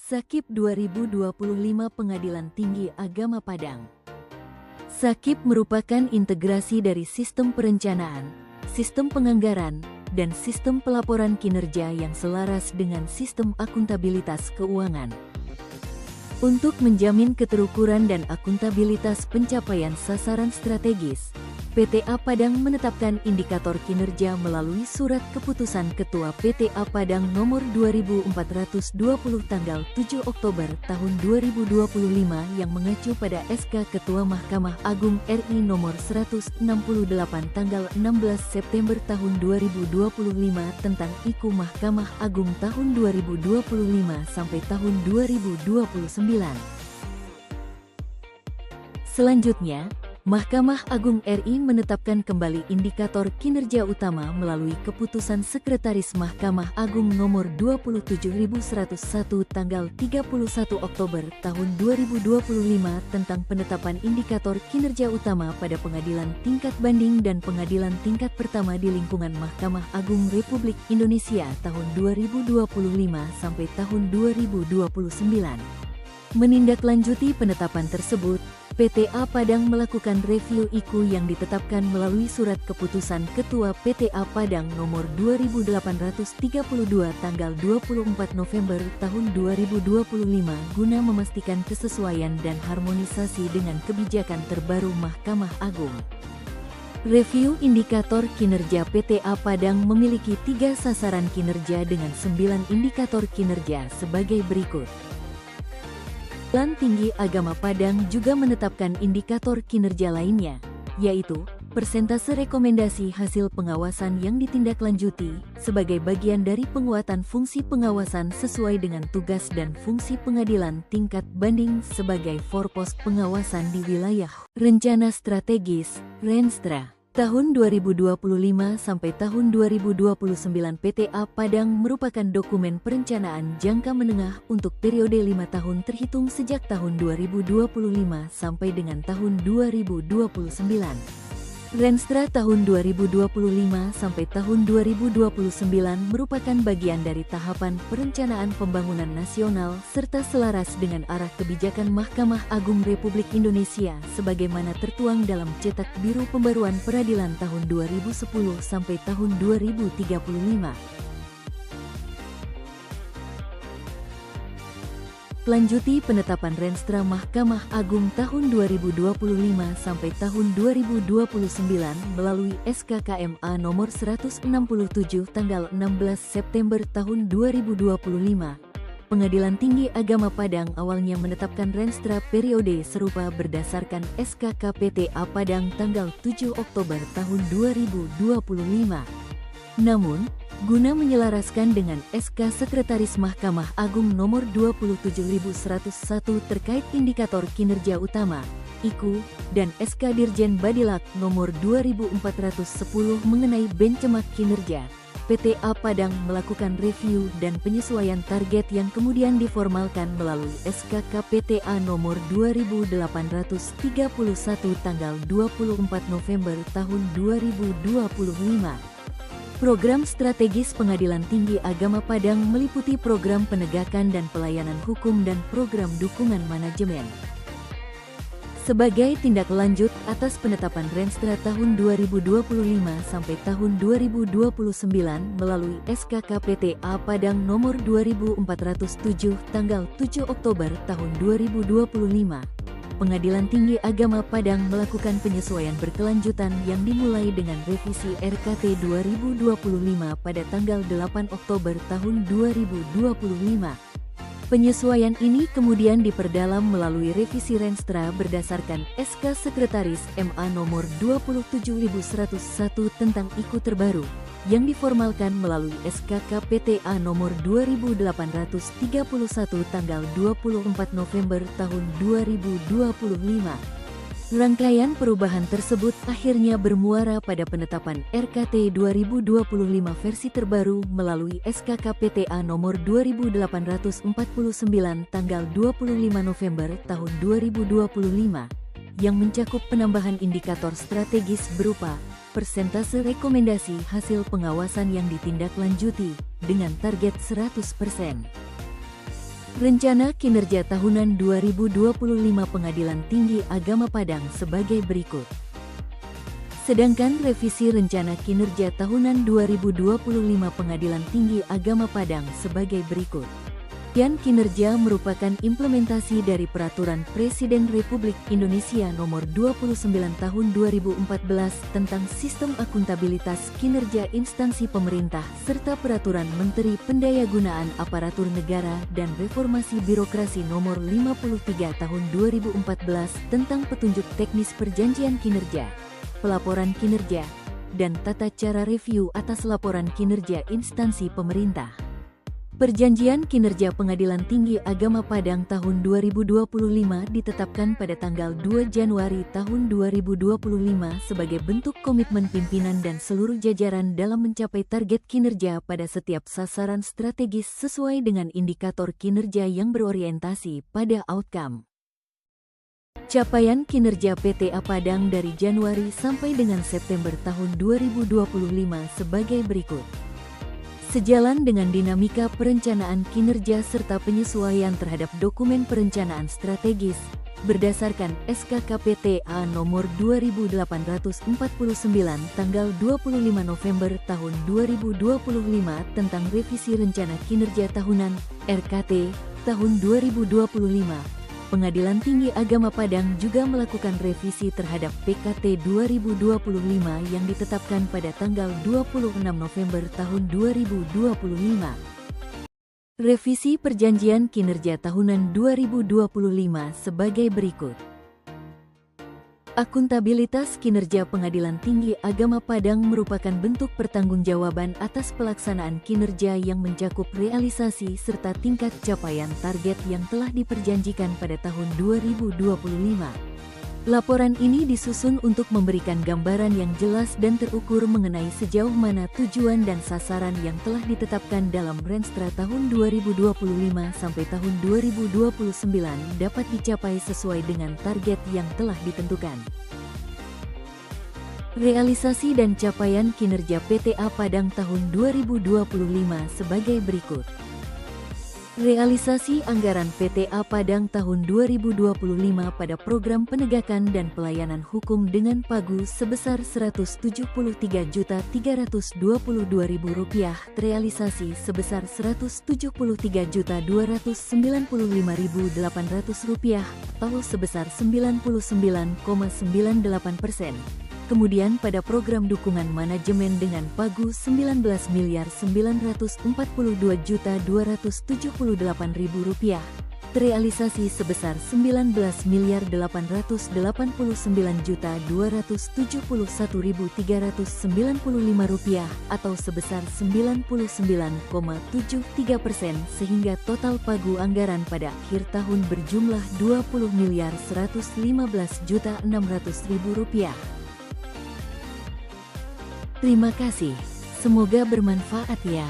Sakip 2025 Pengadilan Tinggi Agama Padang. Sakip merupakan integrasi dari sistem perencanaan, sistem penganggaran, dan sistem pelaporan kinerja yang selaras dengan sistem akuntabilitas keuangan. Untuk menjamin keterukuran dan akuntabilitas pencapaian sasaran strategis, PTA Padang menetapkan indikator kinerja melalui Surat Keputusan Ketua PTA Padang Nomor 2420 tanggal 7 Oktober tahun 2025 yang mengacu pada SK Ketua Mahkamah Agung RI Nomor 168 tanggal 16 September tahun 2025 tentang IKU Mahkamah Agung tahun 2025 sampai tahun 2029. Selanjutnya, Mahkamah Agung RI menetapkan kembali indikator kinerja utama melalui Keputusan Sekretaris Mahkamah Agung Nomor 27101 tanggal 31 Oktober tahun 2025 tentang penetapan indikator kinerja utama pada pengadilan tingkat banding dan pengadilan tingkat pertama di lingkungan Mahkamah Agung Republik Indonesia tahun 2025 sampai tahun 2029. Menindaklanjuti penetapan tersebut, PTA Padang melakukan review IKU yang ditetapkan melalui Surat Keputusan Ketua PTA Padang Nomor 2832 tanggal 24 November tahun 2025 guna memastikan kesesuaian dan harmonisasi dengan kebijakan terbaru Mahkamah Agung. Review indikator kinerja PTA Padang memiliki 3 sasaran kinerja dengan 9 indikator kinerja sebagai berikut. Pengadilan Tinggi Agama Padang juga menetapkan indikator kinerja lainnya, yaitu persentase rekomendasi hasil pengawasan yang ditindaklanjuti sebagai bagian dari penguatan fungsi pengawasan sesuai dengan tugas dan fungsi pengadilan tingkat banding sebagai forpos pengawasan di wilayah rencana strategis (Renstra). Tahun 2025 sampai tahun 2029 PTA Padang merupakan dokumen perencanaan jangka menengah untuk periode 5 tahun terhitung sejak tahun 2025 sampai dengan tahun 2029. Renstra tahun 2025 sampai tahun 2029 merupakan bagian dari tahapan perencanaan pembangunan nasional serta selaras dengan arah kebijakan Mahkamah Agung Republik Indonesia sebagaimana tertuang dalam Cetak Biru Pembaruan Peradilan tahun 2010 sampai tahun 2035. Lanjuti penetapan Renstra Mahkamah Agung tahun 2025 sampai tahun 2029 melalui SK-KMA nomor 167 tanggal 16 September tahun 2025. Pengadilan Tinggi Agama Padang awalnya menetapkan Renstra periode serupa berdasarkan SK KPTA Padang tanggal 7 Oktober tahun 2025. Namun, guna menyelaraskan dengan SK Sekretaris Mahkamah Agung Nomor 27101 terkait indikator kinerja utama, IKU, dan SK Dirjen Badilak Nomor 2410 mengenai benchmark kinerja, PTA Padang melakukan review dan penyesuaian target yang kemudian diformalkan melalui SK KPTA Nomor 2831 tanggal 24 November tahun 2025. Program strategis Pengadilan Tinggi Agama Padang meliputi program penegakan dan pelayanan hukum dan program dukungan manajemen. Sebagai tindak lanjut atas penetapan Renstra tahun 2025 sampai tahun 2029 melalui SK KPTA Padang Nomor 2407 tanggal 7 Oktober tahun 2025. Pengadilan Tinggi Agama Padang melakukan penyesuaian berkelanjutan yang dimulai dengan revisi RKT 2025 pada tanggal 8 Oktober tahun 2025. Penyesuaian ini kemudian diperdalam melalui revisi Renstra berdasarkan SK Sekretaris MA nomor 27101 tentang IKU terbaru, yang diformalkan melalui SK KPTA nomor 2831 tanggal 24 November tahun 2025. Rangkaian perubahan tersebut akhirnya bermuara pada penetapan RKT 2025 versi terbaru melalui SK KPTA nomor 2849 tanggal 25 November tahun 2025 yang mencakup penambahan indikator strategis berupa persentase rekomendasi hasil pengawasan yang ditindaklanjuti dengan target 100%. Rencana kinerja tahunan 2025 Pengadilan Tinggi Agama Padang sebagai berikut. Sedangkan revisi rencana kinerja tahunan 2025 Pengadilan Tinggi Agama Padang sebagai berikut. Kinerja merupakan implementasi dari Peraturan Presiden Republik Indonesia Nomor 29 Tahun 2014 tentang Sistem Akuntabilitas Kinerja Instansi Pemerintah serta Peraturan Menteri Pendayagunaan Aparatur Negara dan Reformasi Birokrasi Nomor 53 Tahun 2014 tentang Petunjuk Teknis Perjanjian Kinerja, Pelaporan Kinerja, dan tata cara review atas laporan kinerja instansi pemerintah. Perjanjian Kinerja Pengadilan Tinggi Agama Padang tahun 2025 ditetapkan pada tanggal 2 Januari tahun 2025 sebagai bentuk komitmen pimpinan dan seluruh jajaran dalam mencapai target kinerja pada setiap sasaran strategis sesuai dengan indikator kinerja yang berorientasi pada outcome. Capaian kinerja PTA Padang dari Januari sampai dengan September tahun 2025 sebagai berikut. Sejalan dengan dinamika perencanaan kinerja serta penyesuaian terhadap dokumen perencanaan strategis, berdasarkan SKKPTA nomor 2849 tanggal 25 November tahun 2025 tentang revisi rencana kinerja tahunan RKT tahun 2025. Pengadilan Tinggi Agama Padang juga melakukan revisi terhadap PKT 2025 yang ditetapkan pada tanggal 26 November tahun 2025. Revisi Perjanjian Kinerja Tahunan 2025 sebagai berikut. Akuntabilitas kinerja Pengadilan Tinggi Agama Padang merupakan bentuk pertanggungjawaban atas pelaksanaan kinerja yang mencakup realisasi serta tingkat capaian target yang telah diperjanjikan pada tahun 2025. Laporan ini disusun untuk memberikan gambaran yang jelas dan terukur mengenai sejauh mana tujuan dan sasaran yang telah ditetapkan dalam Renstra tahun 2025 sampai tahun 2029 dapat dicapai sesuai dengan target yang telah ditentukan. Realisasi dan capaian kinerja PTA Padang tahun 2025 sebagai berikut. Realisasi anggaran PTA Padang tahun 2025 pada program penegakan dan pelayanan hukum dengan pagu sebesar Rp173.322.000, terrealisasi sebesar Rp173.295.800 atau sebesar 99,98%. Kemudian pada program dukungan manajemen dengan pagu Rp19.942.278.000, terrealisasi sebesar Rp19.989.271.395 atau sebesar 99,73% sehingga total pagu anggaran pada akhir tahun berjumlah Rp20.115.600.000. Terima kasih, semoga bermanfaat ya.